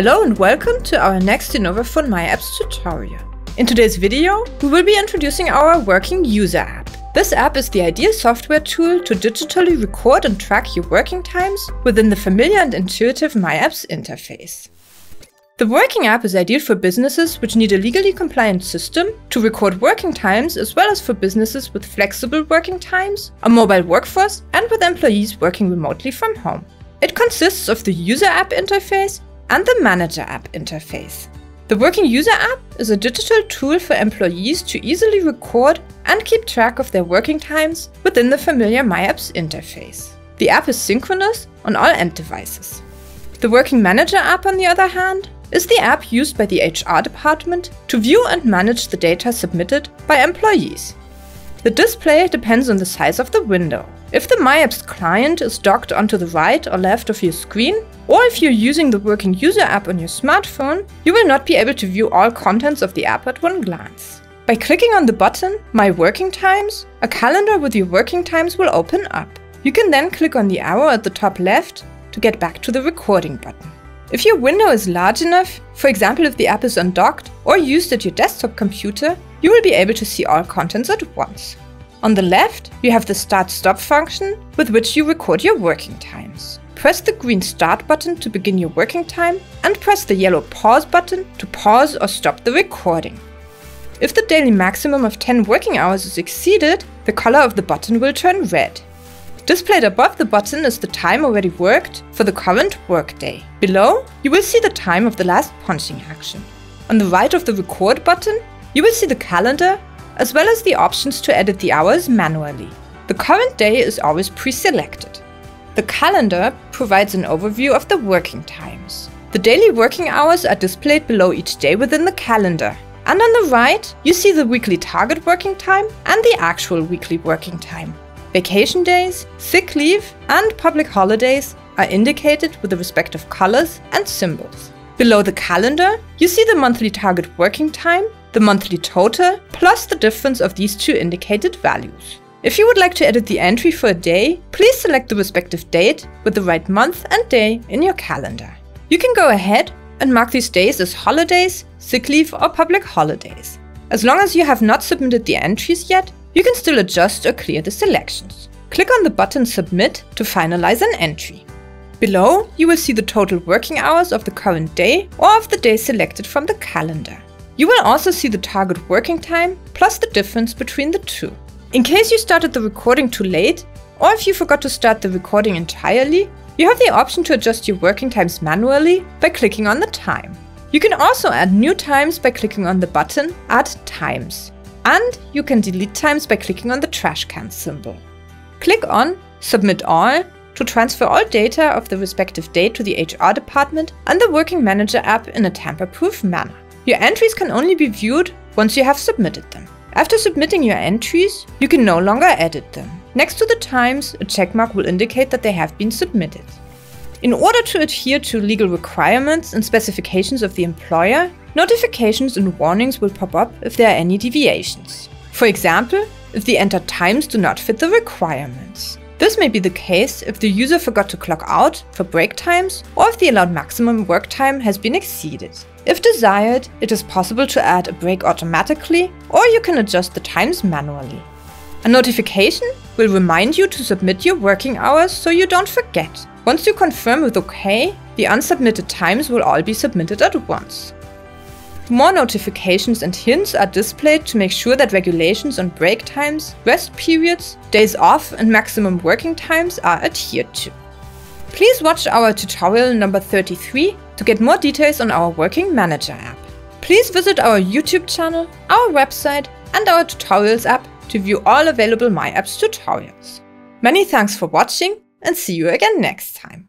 Hello and welcome to our next Innovaphone myApps tutorial. In today's video, we will be introducing our working user app. This app is the ideal software tool to digitally record and track your working times within the familiar and intuitive myApps interface. The working app is ideal for businesses which need a legally compliant system to record working times, as well as for businesses with flexible working times, a mobile workforce, and with employees working remotely from home. It consists of the user app interface and the manager app interface. The working user app is a digital tool for employees to easily record and keep track of their working times within the familiar myApps interface. The app is synchronous on all end devices. The working manager app, on the other hand, is the app used by the HR department to view and manage the data submitted by employees. The display depends on the size of the window. If the myApps client is docked onto the right or left of your screen, or if you're using the working user app on your smartphone, you will not be able to view all contents of the app at one glance. By clicking on the button My Working Times, a calendar with your working times will open up. You can then click on the arrow at the top left to get back to the recording button. If your window is large enough, for example if the app is undocked or used at your desktop computer, you will be able to see all contents at once. On the left, you have the Start-Stop function with which you record your working times. Press the green Start button to begin your working time and press the yellow Pause button to pause or stop the recording. If the daily maximum of 10 working hours is exceeded, the color of the button will turn red. Displayed above the button is the time already worked for the current workday. Below, you will see the time of the last punching action. On the right of the Record button, you will see the calendar, as well as the options to edit the hours manually. The current day is always pre-selected. The calendar provides an overview of the working times. The daily working hours are displayed below each day within the calendar. And on the right, you see the weekly target working time and the actual weekly working time. Vacation days, sick leave, and public holidays are indicated with the respective colors and symbols. Below the calendar, you see the monthly target working time, the monthly total, plus the difference of these two indicated values. If you would like to edit the entry for a day, please select the respective date with the right month and day in your calendar. You can go ahead and mark these days as holidays, sick leave, or public holidays. As long as you have not submitted the entries yet, you can still adjust or clear the selections. Click on the button Submit to finalize an entry. Below, you will see the total working hours of the current day or of the day selected from the calendar. You will also see the target working time plus the difference between the two. In case you started the recording too late, or if you forgot to start the recording entirely, you have the option to adjust your working times manually by clicking on the time. You can also add new times by clicking on the button Add Times. And you can delete times by clicking on the trash can symbol. Click on Submit All to transfer all data of the respective date to the HR department and the Working Manager app in a tamper-proof manner. Your entries can only be viewed once you have submitted them. After submitting your entries, you can no longer edit them. Next to the times, a checkmark will indicate that they have been submitted. In order to adhere to legal requirements and specifications of the employer, notifications and warnings will pop up if there are any deviations. For example, if the entered times do not fit the requirements. This may be the case if the user forgot to clock out for break times or if the allowed maximum work time has been exceeded. If desired, it is possible to add a break automatically, or you can adjust the times manually. A notification will remind you to submit your working hours so you don't forget. Once you confirm with OK, the unsubmitted times will all be submitted at once. More notifications and hints are displayed to make sure that regulations on break times, rest periods, days off, and maximum working times are adhered to. Please watch our tutorial number 33 to get more details on our Working Manager app. Please visit our YouTube channel, our website, and our tutorials app to view all available myApps tutorials. Many thanks for watching, and see you again next time.